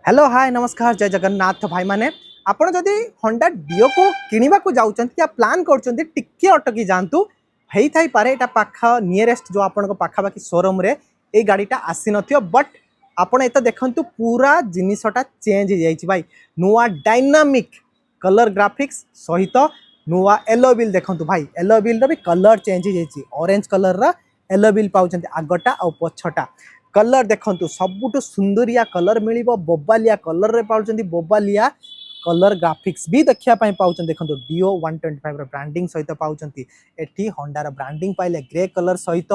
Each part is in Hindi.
हेलो हाय नमस्कार जय जगन्नाथ भाई माने आपण जदि होंडा डिओ को किनिबा को जाउचंती या प्लान करचंती टिके अटकी जानतु हेई थाई पारे एटा पाखा नियरेस्ट जो आपण को पाखा बाकी शोरूम रे ए गाड़ीटा आसी नथियो बट आपण एत देखंतु पूरा जिनिसटा चेंज हो जाइछि भाई नुआ डायनामिक कलर ग्राफिक्स सहित नुआ एलो व्हील देखंतु भाई एलो व्हील रो भी कलर चेंज हो जाइछि ऑरेंज कलर रा एलो व्हील पाउचंती आगटा आ पछटा कलर देखंतु सबुठु सुंदरिया कलर मिलिबो बोबालिया कलर रे पाउचंती बोबालिया कलर ग्राफिक्स भी देखिया पाई पाउचंती देखंतु डिओ 125 रो ब्रांडिंग सहित पाउचंती एठी होंडा रो ब्रांडिंग पाइले ग्रे कलर सहित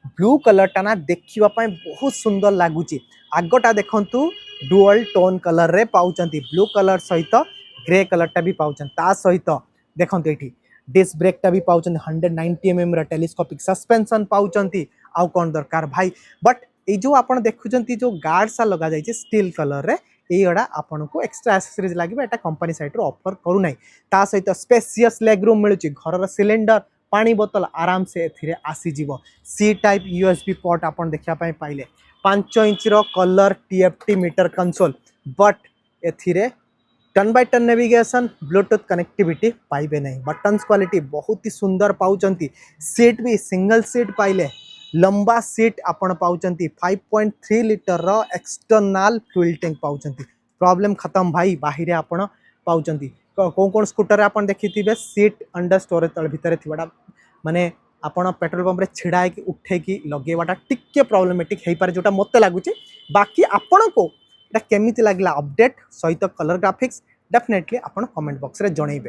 ब्लू कलर टा ना देखिबा पाई बहुत सुंदर लागुची आगटा देखंतु डुअल टोन कलर रे पाउचंती ब्लू कलर सहित ग्रे कलर टा भी पाउचंती ता सहित देखंतु एठी डिस्क ब्रेक टा भी पाउचंती 190 mm रो टेलीस्कोपिक सस्पेंशन पाउचंती आउ कोन दरकार भाई बट ये जो आप देखुं जो गार्ड्स लगा जाए स्टील कलर रे येड़ा आपन को एक्स्ट्रा एक्सेसरीज लगे एटा कंपनी साइड रो ऑफर करूना ता सहित स्पेसियस लेग रूम मिलुची घर सिलेंडर पानी बोतल आराम से एथिरे आसी जीवो सी टाइप यूएसबी पोर्ट आपन देखिया पाई पाइले 5 इंच रो colour TFT meter console but एथिरे turn by turn navigation bluetooth connectivity पाइबे नहीं बटन्स क्वालिटी बहुत ही सुंदर पाउचंती सीट भी सिंगल सीट पाइले लंबा सीट आपण पाउचंती 5.3 लिटर रो एक्सटर्नल फ्यूल टैंक पाउचंती प्रॉब्लम खत्म भाई बाहिरे आपण पाउचंती कोन स्कूटर आपण देखिथिबे सीट अंडर स्टोरेज तळ भितरे थिबाडा माने आपण पेट्रोल पंप रे छिड़ाई कि उठे कि लगेवाटा टिके प्रॉब्लमेटिक हेई पारे जोटा मते लागुची बाकी आपण को एटा केमिति लागला अपडेट सहित कलर ग्राफिक्स डेफिनेटली आपण कमेंट बॉक्स रे जणैबे।